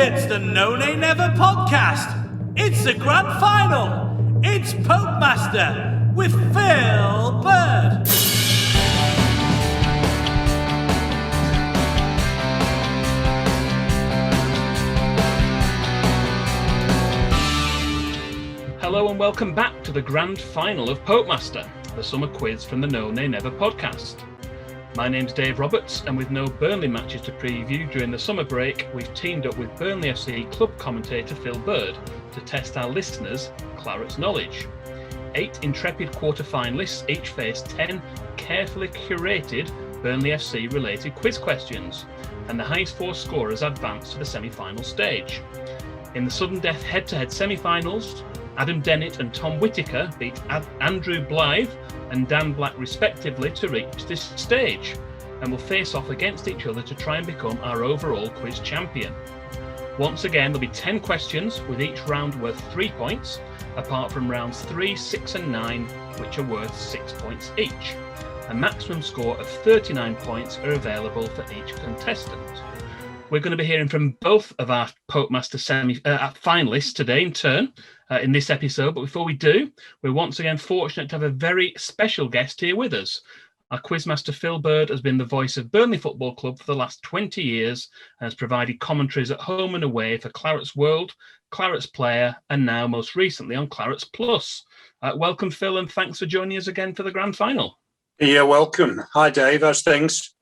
It's the No Nay Never podcast. It's the grand final. It's Popemaster with Phil Bird. Hello and welcome back to the grand final of Popemaster, the summer quiz from the No Nay Never podcast. My name's Dave Roberts, and with no Burnley matches to preview during the summer break, we've teamed up with Burnley FC club commentator Phil Bird to test our listeners' Clarets knowledge. 8 intrepid quarter-finalists each face 10 carefully curated Burnley FC related quiz questions, and the highest 4 scorers advance to the semi-final stage. In the sudden death head-to-head semi-finals, Adam Dennett and Tom Whittaker beat Andrew Blythe and Dan Black respectively to reach this stage, and will face off against each other to try and become our overall quiz champion. Once again, there'll be 10 questions, with each round worth 3 points, apart from rounds 3, 6 and 9, which are worth 6 points each. A maximum score of 39 points are available for each contestant. We're going to be hearing from both of our Popemaster finalists today in turn in this episode. But before we do, we're once again fortunate to have a very special guest here with us. Our quizmaster Phil Bird has been the voice of Burnley Football Club for the last 20 years and has provided commentaries at home and away for Clarets World, Clarets Player, and now most recently on Clarets Plus. Welcome, Phil, and thanks for joining us again for the grand final. You're welcome. Hi, Dave. How's things?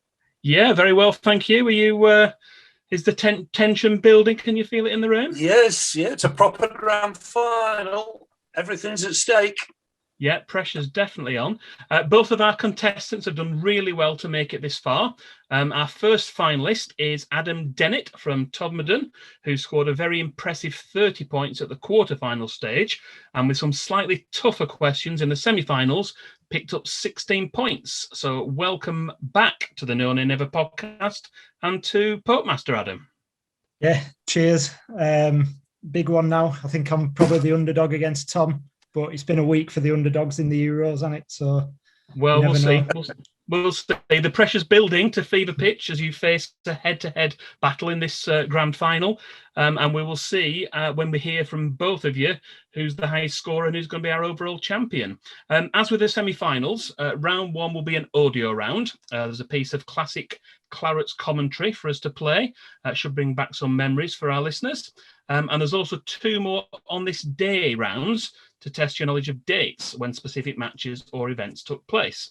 Yeah, very well, thank you. Are you... Is the tension building? Can you feel it in the room? Yes, yeah, it's a proper grand final. Everything's at stake. Yeah, pressure's definitely on. Both of our contestants have done really well to make it this far. Our first finalist is Adam Dennett from Todmorden, who scored a very impressive 30 points at the quarter-final stage, and with some slightly tougher questions in the semi-finals, picked up 16 points. So welcome back to the No Nay Never podcast and to Popemaster, Adam. Yeah, cheers. Big one now. I think I'm probably the underdog against Tom, but it's been a week for the underdogs in the Euros, hasn't it? So, well, we'll see. We'll see. The pressure's building to fever pitch as you face a head-to-head battle in this grand final. And we will see when we hear from both of you who's the highest scorer and who's going to be our overall champion. As with the semi-finals, round 1 will be an audio round. There's a piece of classic Clarets commentary for us to play. Should bring back some memories for our listeners. And there's also 2 more on this day rounds to test your knowledge of dates when specific matches or events took place.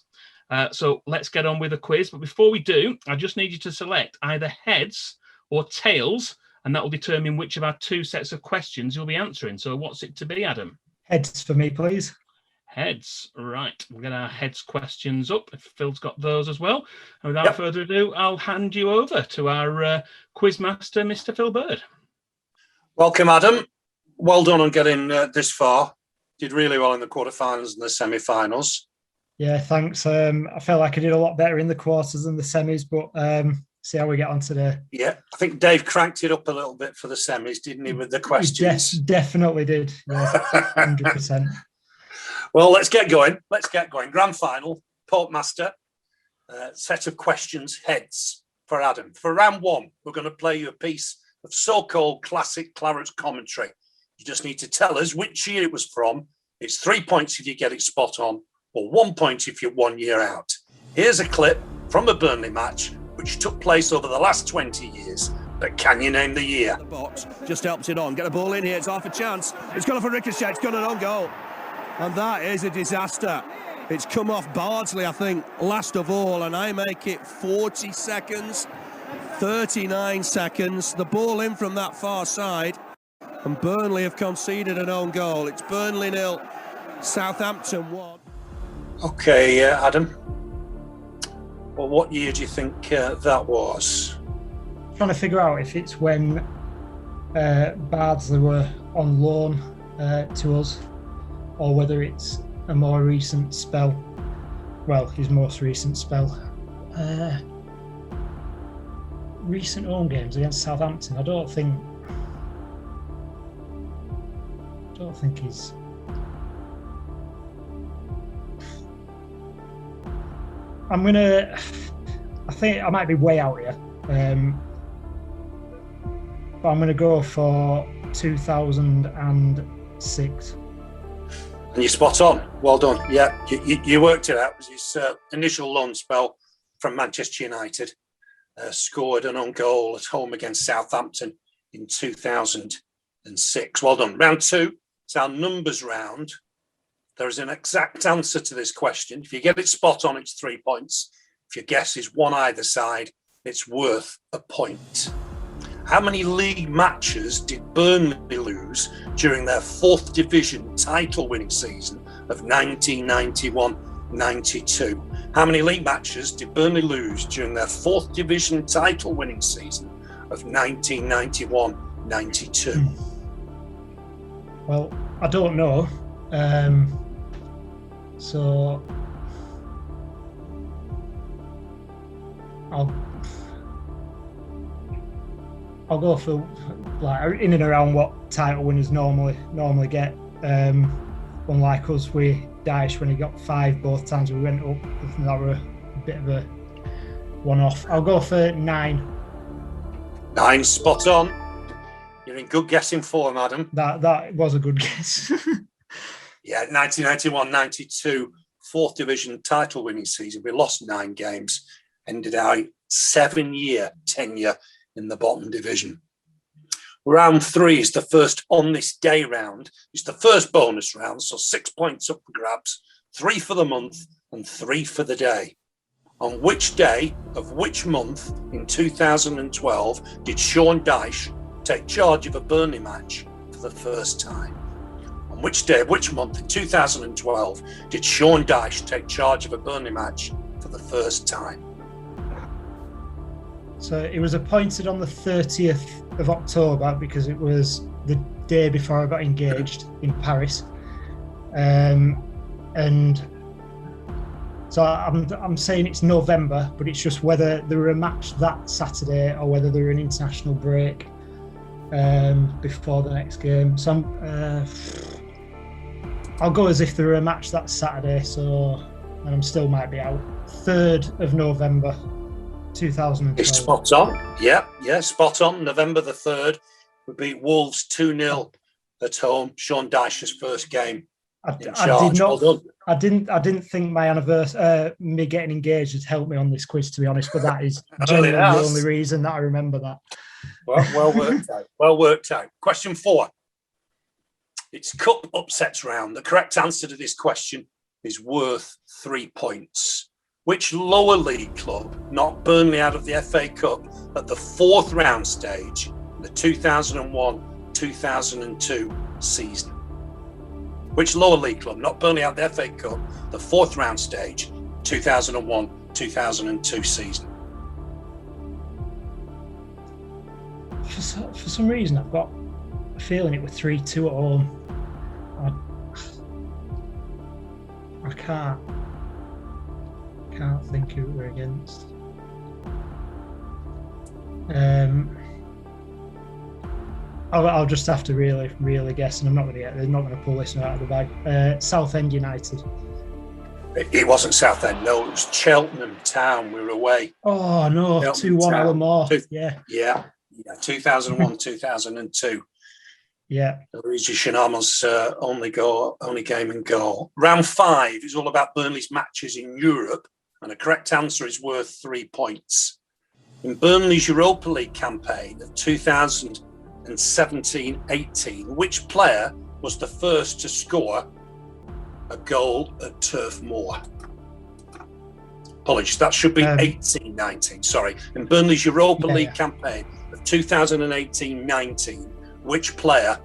So let's get on with the quiz. But before we do, I just need you to select either heads or tails, and that will determine which of our 2 sets of questions you'll be answering. So what's it to be, Adam? Heads for me, please. Heads. Right. We'll get our heads questions up if Phil's got those as well. And without further ado, I'll hand you over to our quizmaster, Mr. Phil Bird. Welcome, Adam. Well done on getting this far. Did really well in the quarterfinals and the semi-finals. Yeah, thanks. I felt like I did a lot better in the quarters than the semis, but see how we get on today. Yeah, I think Dave cranked it up a little bit for the semis, didn't he, with the questions? Definitely did. Yeah, 100%. Well, let's get going. Grand final, Popemaster. Set of questions, heads for Adam. For round 1, we're going to play you a piece of so-called classic Clarets commentary. You just need to tell us which year it was from. It's 3 points if you get it spot on, or 1 point if you're 1 year out. Here's a clip from a Burnley match which took place over the last 20 years. But can you name the year? The box just helped it on. Get a ball in here. It's half a chance. It's gone off a ricochet. It's got an own goal. And that is a disaster. It's come off Bardsley, I think, last of all. And I make it 40 seconds, 39 seconds. The ball in from that far side. And Burnley have conceded an own goal. It's Burnley 0, Southampton 1. Okay, Adam. Well, what year do you think that was? I'm trying to figure out if it's when Bardsley were on loan to us, or whether it's a more recent spell. Well, his most recent spell. Recent home games against Southampton. I don't think he's... I think I might be way out here. but I'm going to go for 2006. And you're spot on. Well done. Yeah, you worked it out. It was his initial loan spell from Manchester United. Scored an own goal at home against Southampton in 2006. Well done. Round 2. It's our numbers round. There is an exact answer to this question. If you get it spot on, it's 3 points. If your guess is one either side, it's worth a point. How many league matches did Burnley lose during their 4th division title-winning season of 1991-92? How many league matches did Burnley lose during their 4th division title-winning season of 1991-92? Well, I don't know. So I'll go for like in and around what title winners normally get. Unlike us with Dyche when he got 5 both times we went up. I think that were a bit of a one-off. I'll go for 9. 9, spot on. You're in good guessing form, Adam. That was a good guess. Yeah, 1991-92, 4th division title winning season. We lost 9 games, ended our 7-year tenure in the bottom division. Round 3 is the first on this day round. It's the first bonus round, so 6 points up for grabs, 3 for the month and 3 for the day. On which day of which month in 2012 did Sean Dyche take charge of a Burnley match for the first time? On which day of which month in 2012 did Sean Dyche take charge of a Burnley match for the first time? So it was appointed on the 30th of October because it was the day before I got engaged in Paris. And so I'm saying it's November, but it's just whether there were a match that Saturday or whether there were an international break before the next game. So I'll go as if there were a match that Saturday, and I'm still might be out. 3rd of November, 2012. It's spot on. Yeah, spot on. November the 3rd. We beat Wolves 2-0 at home. Sean Dyche's first game in charge. Well done. I didn't think my anniversary, me getting engaged, had helped me on this quiz, to be honest. But that is generally the only reason that I remember that. Well worked out. Well worked out. Question 4. It's cup upsets round. The correct answer to this question is worth 3 points. Which lower league club knocked Burnley out of the FA Cup at the 4th round stage in the 2001-2002 season? Which lower league club knocked Burnley out of the FA Cup, the 4th round stage, 2001-2002 season? For some reason, I've got a feeling it was 3-2 at home. I can't think who we're against. I'll just have to really guess, and they're not going to pull this out of the bag. Southend United. It wasn't Southend, no, it was Cheltenham Town. We were away. Oh no, 2-1 Alan Moore. Yeah, 2001, 2002. Yeah. Luigi Shinama's only game and goal. Round 5 is all about Burnley's matches in Europe, and the correct answer is worth 3 points. In Burnley's Europa League campaign of 2017-18, which player was the first to score a goal at Turf Moor? Apologies, that should be 18-19, sorry. In Burnley's Europa League campaign of 2018-19, which player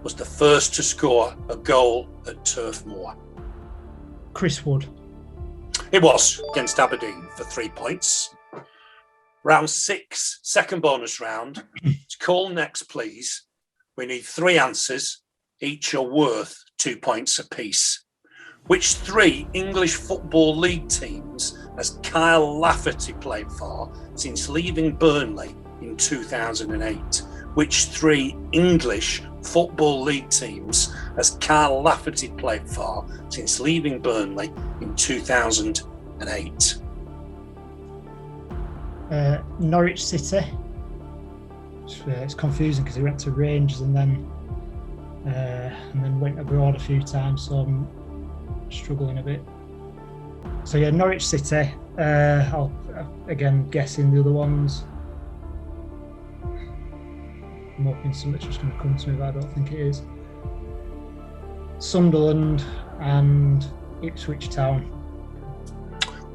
was the first to score a goal at Turf Moor? Chris Wood. It was, against Aberdeen, for 3 points. Round 6, second bonus round. To call next, please. We need 3 answers. Each are worth 2 points apiece. Which 3 English Football League teams has Kyle Lafferty played for since leaving Burnley in 2008? Which 3 English Football League teams has Kyle Lafferty played for since leaving Burnley in 2008? Norwich City, it's confusing because he went to Rangers and then went abroad a few times, so I'm struggling a bit. So yeah, Norwich City. I'll again guessing the other ones. I'm hoping something's just going to come to me, but I don't think it is. Sunderland and Ipswich Town.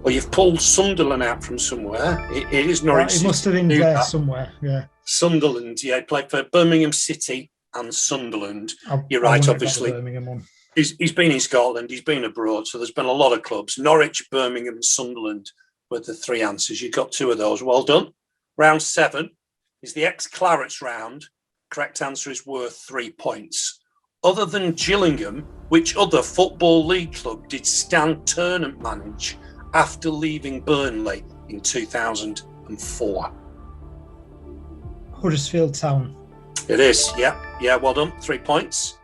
Well, you've pulled Sunderland out from somewhere. It is Norwich City. It must have been there somewhere, yeah. Sunderland, yeah, played for Birmingham City and Sunderland. You're right, obviously. Birmingham one. He's been in Scotland, he's been abroad, so there's been a lot of clubs. Norwich, Birmingham, and Sunderland were the three answers. You got two of those. Well done. Round 7 is the ex-Clarets round. Correct answer is worth 3 points. Other than Gillingham, which other Football League club did Stan Ternent manage after leaving Burnley in 2004? Huddersfield Town. It is, yeah, well done. 3 points.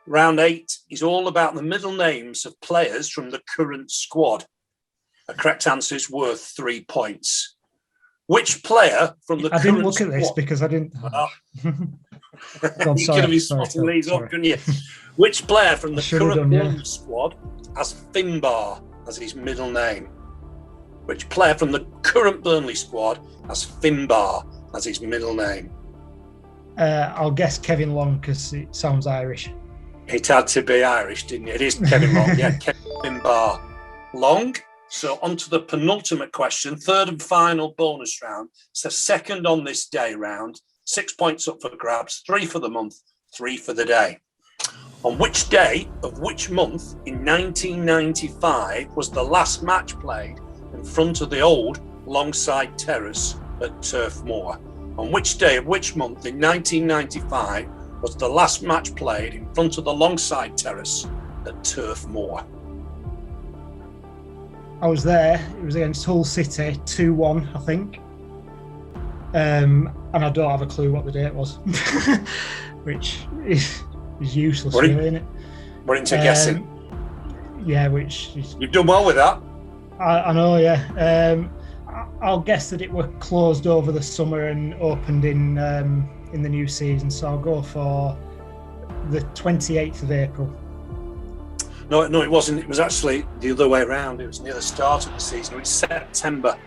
Round 8 is all about the middle names of players from the current squad. A correct answer is worth 3 points. Which player from the current squad... I didn't look at this because I didn't... You could have been spotting these up, couldn't you? Which player from the current Burnley squad has Finbar as his middle name? Which player from the current Burnley squad has Finbar as his middle name? I'll guess Kevin Long because it sounds Irish. It had to be Irish, didn't it? It is Kevin Long. Yeah, Kevin Bar Long. So on to the penultimate question, third and final bonus round. It's the second on this day round. 6 points up for grabs, 3 for the month, 3 for the day. On which day of which month in 1995 was the last match played in front of the old Longside Terrace at Turf Moor? On which day of which month in 1995 was the last match played in front of the Longside Terrace at Turf Moor? I was there. It was against Hull City, 2-1, I think. And I don't have a clue what the date was, which is useless, really, isn't it? We're into guessing. Yeah, which is... You've done well with that. I know, yeah. I'll guess that it were closed over the summer and opened in the new season, so I'll go for the 28th of April. No, it wasn't. It was actually the other way around. It was near the start of the season. It was September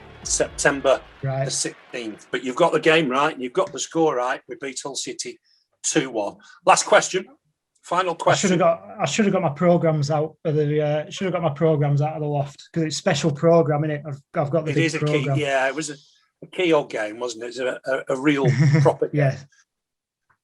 right. The 16th. But you've got the game right, and you've got the score right. We beat Hull City 2-1. Last question. Final question. I should have got my programs out of the. Should have got my programs out of the loft because it's special program, isn't it? I've got the. It big is a program. Key. Yeah, it was a key old game, wasn't it? It was a real proper game. Yeah.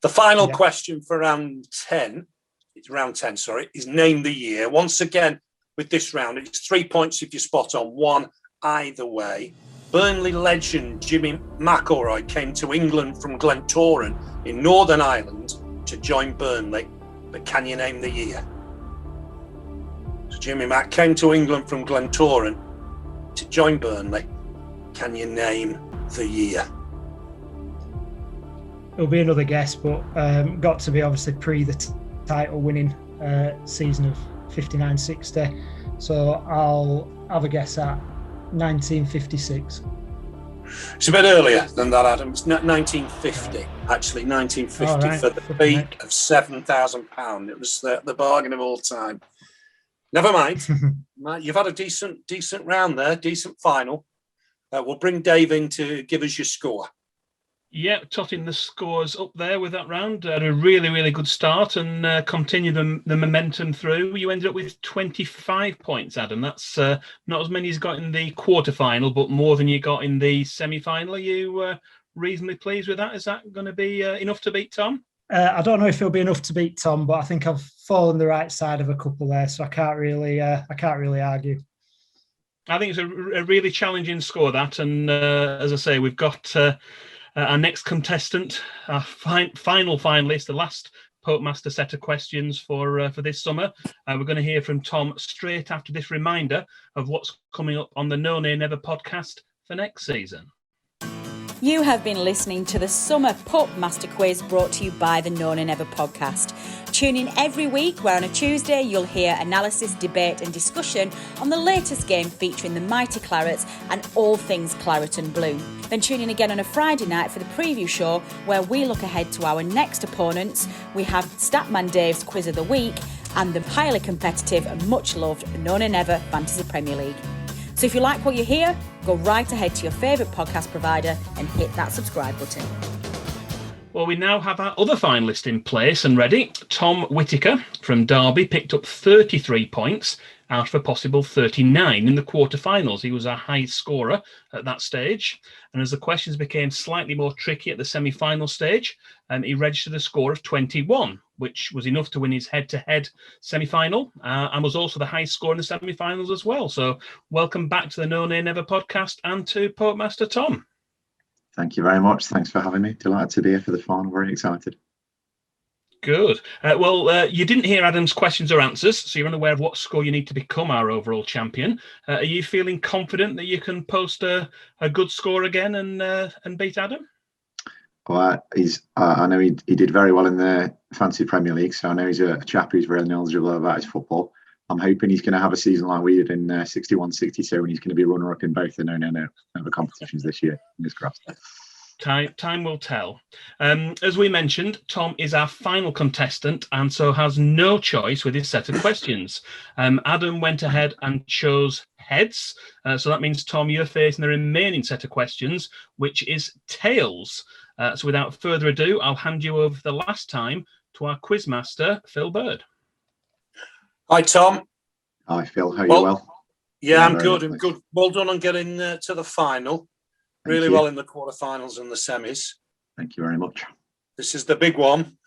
The final question for round 10. It's round 10, sorry, is name the year. Once again, with this round, it's 3 points if you're spot on, 1 either way. Burnley legend Jimmy McIlroy came to England from Glentoran in Northern Ireland to join Burnley, but can you name the year? So Jimmy Mac came to England from Glentoran to join Burnley. Can you name the year? It'll be another guess, but got to be obviously pre the title winning season of 59-60. So I'll have a guess at 1956. It's a bit earlier than that, Adam. It's 1950, actually, 1950 for the fee of £7,000. It was the bargain of all time. Never mind. You've had a decent round there, decent final. We'll bring Dave in to give us your score. Yeah, totting the scores up there with that round. Had a really, really good start and continued the momentum through. You ended up with 25 points, Adam. That's not as many as got in the quarterfinal, but more than you got in the semi-final. Are you reasonably pleased with that? Is that going to be enough to beat Tom? I don't know if it'll be enough to beat Tom, but I think I've fallen the right side of a couple there, so I can't really argue. I think it's a really challenging score, that, and as I say, we've got our next contestant, our final finalist, the last Popemaster set of questions for this summer. We're going to hear from Tom straight after this reminder of what's coming up on the No Nay Never podcast for next season. You have been listening to the Summer Popemaster Quiz brought to you by the No Nay Never podcast. Tune in every week where on a Tuesday you'll hear analysis, debate and discussion on the latest game featuring the mighty Clarets and all things claret and blue. Then tune in again on a Friday night for the preview show where we look ahead to our next opponents. We have Statman Dave's Quiz of the Week and the highly competitive and much loved No Nay Never Fantasy Premier League. So if you like what you hear, go right ahead to your favourite podcast provider and hit that subscribe button. Well, we now have our other finalist in place and ready. Tom Whittaker from Derby picked up 33 points out of a possible 39 in the quarterfinals. He was our highest scorer at that stage. And as the questions became slightly more tricky at the semi-final stage, he registered a score of 21, which was enough to win his head-to-head semi-final and was also the highest score in the semi-finals as well. So welcome back to the No Nay Never podcast and to Popemaster Tom. Thank you very much. Thanks for having me. Delighted to be here for the final. Very excited. Good. You didn't hear Adam's questions or answers, so you're unaware of what score you need to become our overall champion. Are you feeling confident that you can post a good score again and beat Adam? Well, I know he did very well in the Fantasy Premier League, so I know he's a chap who's very knowledgeable about his football. I'm hoping he's going to have a season like we did in 61-62, and he's going to be runner-up in both the No competitions this year. Fingers crossed. Time will tell. As we mentioned, Tom is our final contestant and so has no choice with his set of questions. Adam went ahead and chose heads. So that means, Tom, you're facing the remaining set of questions, which is tails. So without further ado, I'll hand you over the last time to our quizmaster, Phil Bird. Hi, Tom. Hi, Phil. How are you well? Yeah, I'm good. I'm good. Well done on getting to the final. Really well in the quarterfinals and the semis. Thank you very much. This is the big one.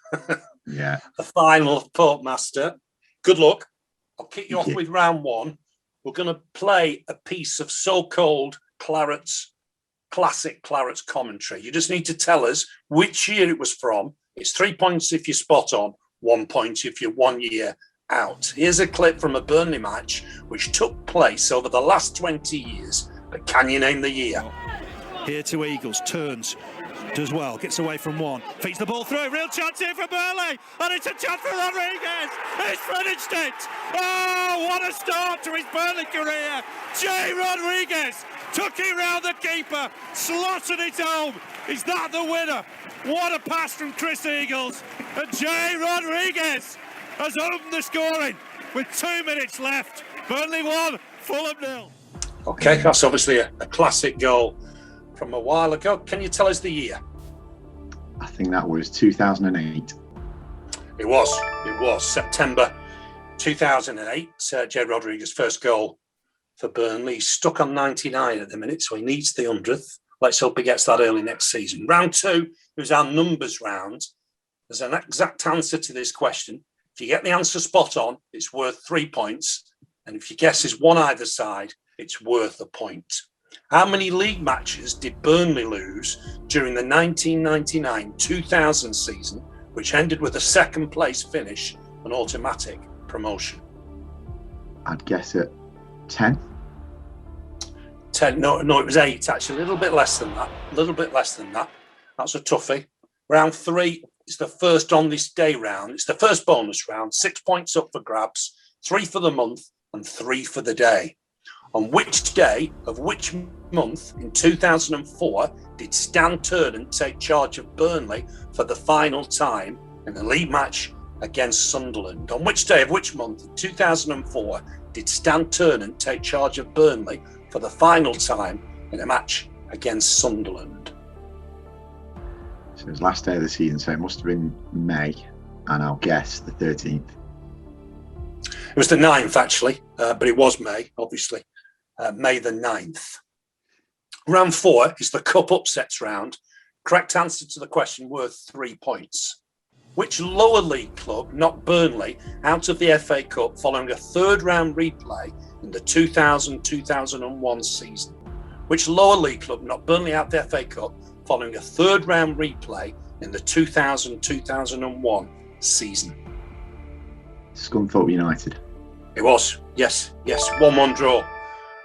Yeah. The final of Popemaster. Good luck. I'll kick you off with round one. We're going to play a piece of so-called Clarets, classic Clarets commentary. You just need to tell us which year it was from. It's 3 points if you're spot on, 1 point if you're 1 year out. Here's a clip from a Burnley match which took place over the last 20 years. But can you name the year? Here to Eagles, turns, does well, gets away from one, feeds the ball through, real chance here for Burnley, and it's a chance for Rodriguez, he's finished it! Oh, what a start to his Burnley career! Jay Rodriguez took it round the keeper, slotted it home, is that the winner? What a pass from Chris Eagles, and Jay Rodriguez has opened the scoring with 2 minutes left. Burnley 1, Fulham 0. Okay, that's obviously a classic goal from a while ago. Can you tell us the year? I think that was 2008. It was September 2008. Jay Rodriguez's first goal for Burnley. He's stuck on 99 at the minute, so he needs the 100th. Let's hope he gets that early next season. Round two is our numbers round. There's an exact answer to this question. If you get the answer spot on, it's worth 3 points. And if your guess is one either side, it's worth a point. How many league matches did Burnley lose during the 1999-2000 season, which ended with a second place finish and automatic promotion? I'd guess it 10. 10. No, it was 8, actually. A little bit less than that. That's a toughie. Round three is the first on this day round. It's the first bonus round. 6 points up for grabs, 3 for the month and 3 for the day. On which day of which month in 2004 did Stan Ternent take charge of Burnley for the final time in a league match against Sunderland? On which day of which month in 2004 did Stan Ternent take charge of Burnley for the final time in a match against Sunderland? So it was last day of the season, so it must have been May, and I'll guess the 13th. It was the 9th, actually, but it was May, obviously. May the 9th. Round 4 is the Cup Upsets round. Correct answer to the question worth 3 points. Which lower league club knocked Burnley out of the FA Cup following a third round replay in the 2000-2001 season? Which lower league club knocked Burnley out of the FA Cup following a third round replay in the 2000-2001 season? Scunthorpe United. It was, yes. 1-1 draw.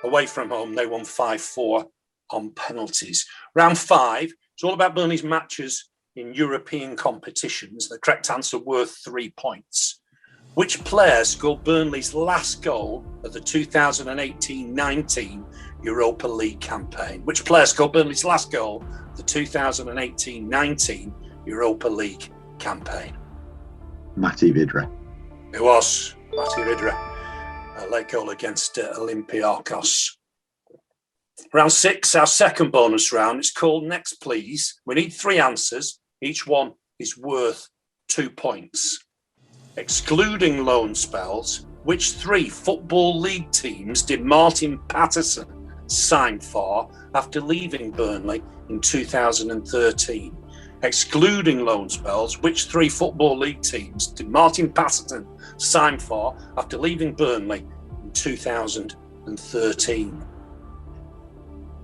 Away from home, they won 5-4 on penalties. Round 5, it's all about Burnley's matches in European competitions. The correct answer worth 3 points. Which player scored Burnley's last goal of the 2018-19 Europa League campaign? Which player scored Burnley's last goal of the 2018-19 Europa League campaign? Matty Vidra. It was Matty Vidra. A late goal against Olympiacos. Round 6, our second bonus round. It's called Next Please. We need 3 answers. Each one is worth 2 points. Excluding loan spells, which 3 Football League teams did Martin Patterson sign for after leaving Burnley in 2013? Excluding loan spells, which 3 Football League teams did Martin Patterson sign for after leaving Burnley in 2013?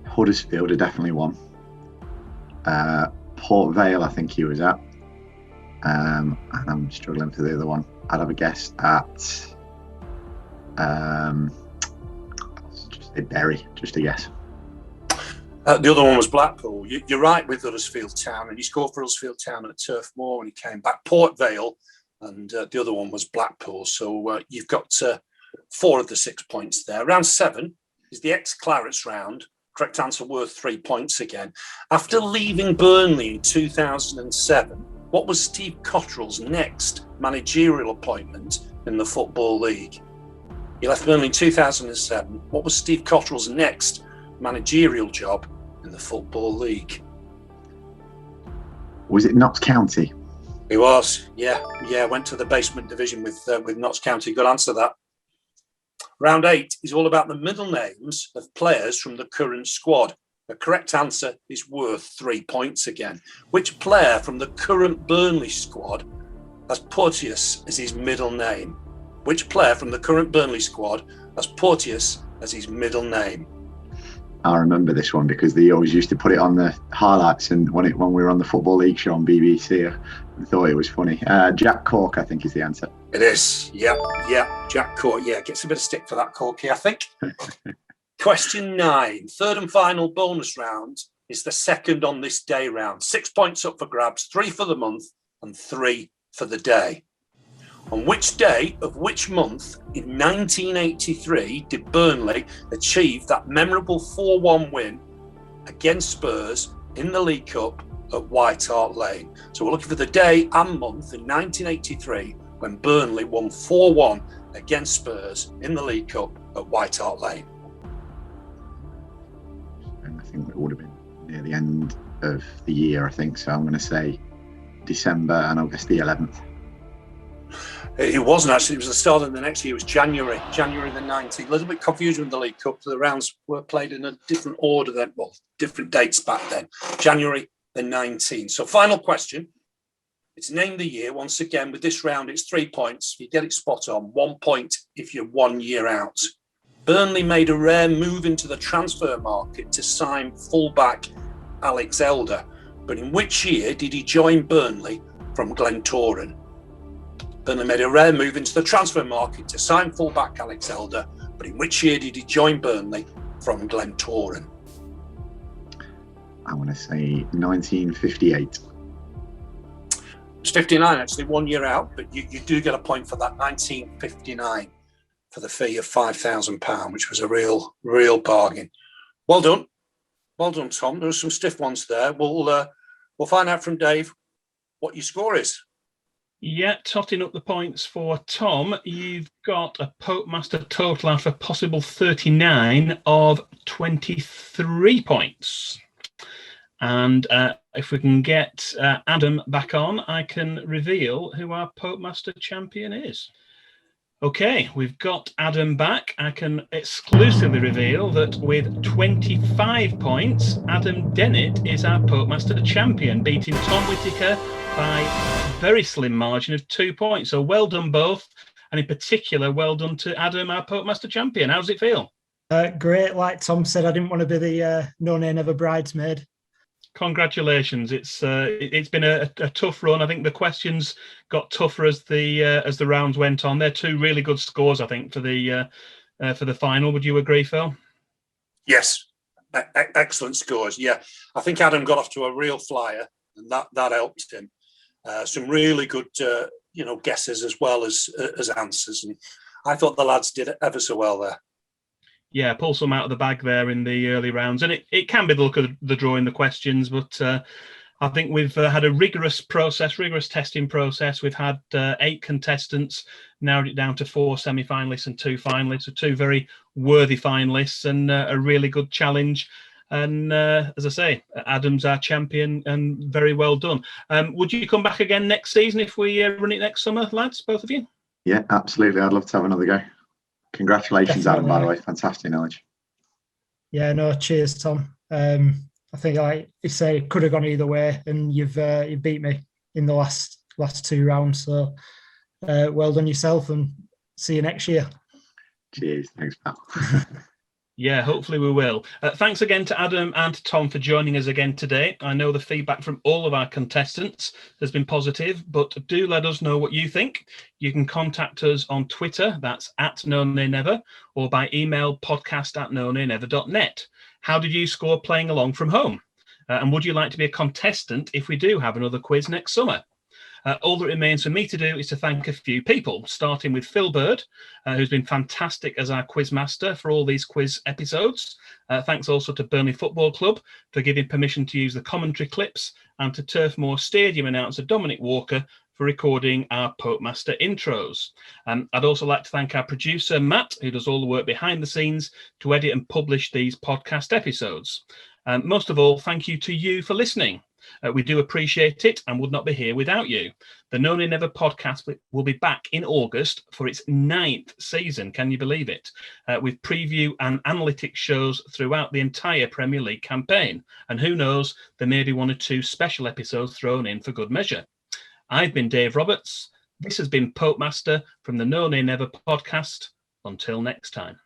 Huddersfield are definitely one. Port Vale, I think he was at. And I'm struggling for the other one. I'd have a guess at just a Bury, just a guess. The other one was Blackpool. You're right with Huddersfield Town, and he scored for Huddersfield Town at Turf Moor when he came back. Port Vale, and the other one was Blackpool. So you've got 4 of the 6 points there. Round 7 is the ex-Clarets round. Correct answer worth 3 points again. After leaving Burnley in 2007, what was Steve Cotterill's next managerial appointment in the Football League? He left Burnley in 2007. What was Steve Cotterill's next managerial job in the Football League? Was it Notts County? He was, yeah. Went to the basement division with Notts County. Good answer, that. Round 8 is all about the middle names of players from the current squad. The correct answer is worth 3 points again. Which player from the current Burnley squad has Porteous as his middle name? Which player from the current Burnley squad has Porteous as his middle name? I remember this one because they always used to put it on the highlights, and when we were on the Football League show on BBC, I thought it was funny. Jack Cork, I think, is the answer. It is. Yeah. Jack Cork. Yeah, gets a bit of stick for that, Corky, I think. Question 9, third and final bonus round, is the second on this day round. 6 points up for grabs, 3 for the month and 3 for the day. On which day of which month in 1983 did Burnley achieve that memorable 4-1 win against Spurs in the League Cup at White Hart Lane? So we're looking for the day and month in 1983 when Burnley won 4-1 against Spurs in the League Cup at White Hart Lane. And I think it would have been near the end of the year, I think. So I'm going to say December, and I'll guess the 11th. It wasn't actually. It was the start of the next year. It was January the 19th. A little bit confusion with the League Cup. The rounds were played in a different order then. Well, different dates back then. January the 19th. So final question. It's name the year. Once again, with this round, it's 3 points. If you get it spot on, 1 point if you're 1 year out. Burnley made a rare move into the transfer market to sign fullback Alex Elder. But in which year did he join Burnley from Glentoran? Burnley made a rare move into the transfer market to sign fullback Alex Elder, but in which year did he join Burnley from Glentoran? I want to say 1958. It's 59, actually, 1 year out, but you do get a point for that. 1959 for the fee of £5,000, which was a real bargain. Well done, Tom. There were some stiff ones there. We'll find out from Dave what your score is. Yeah, totting up the points for Tom. You've got a Popemaster total after a possible 39 of 23 points. And if we can get Adam back on, I can reveal who our Popemaster champion is. Okay, we've got Adam back. I can exclusively reveal that with 25 points, Adam Dennett is our Popemaster champion, beating Tom Whittaker by a very slim margin of 2 points. So well done both, and in particular, well done to Adam, our Popemaster champion. How does it feel? Great. Like Tom said, I didn't want to be the no nay never bridesmaid. Congratulations! It's been a tough run. I think the questions got tougher as the rounds went on. They're 2 really good scores, I think, for the final. Would you agree, Phil? Yes, Excellent scores. Yeah, I think Adam got off to a real flyer, and that helped him. Some really good, guesses as well as answers, and I thought the lads did ever so well there. Yeah, pull some out of the bag there in the early rounds, and it can be the look of the draw in the questions, but I think we've had a rigorous testing process. We've had 8 contestants, narrowed it down to 4 semi-finalists and 2 finalists, so 2 very worthy finalists, and a really good challenge. And as I say, Adam's our champion, and very well done. Would you come back again next season if we run it next summer, lads, both of you? Yeah, absolutely. I'd love to have another go. Congratulations, Definitely. Adam, by the way. Fantastic knowledge. Yeah, no, cheers, Tom. I think, like you say, it could have gone either way, and you beat me in the last 2 rounds. So well done yourself, and see you next year. Cheers. Thanks, pal. Yeah, hopefully we will. Thanks again to Adam and Tom for joining us again today. I know the feedback from all of our contestants has been positive, but do let us know what you think. You can contact us on Twitter, that's @NoNayNever, or by email podcast@nonaynever.net. How did you score playing along from home? And would you like to be a contestant if we do have another quiz next summer? All that remains for me to do is to thank a few people, starting with Phil Bird, who's been fantastic as our quiz master for all these quiz episodes. Thanks also to Burnley Football Club for giving permission to use the commentary clips, and to Turf Moor Stadium announcer Dominic Walker for recording our Popemaster intros. I'd also like to thank our producer, Matt, who does all the work behind the scenes to edit and publish these podcast episodes. Most of all, thank you to you for listening. We do appreciate it and would not be here without you. The No Nay Never podcast will be back in August for its 9th season. Can you believe it? With preview and analytics shows throughout the entire Premier League campaign. And who knows, there may be 1 or 2 special episodes thrown in for good measure. I've been Dave Roberts. This has been Popemaster from the No Nay Never podcast. Until next time.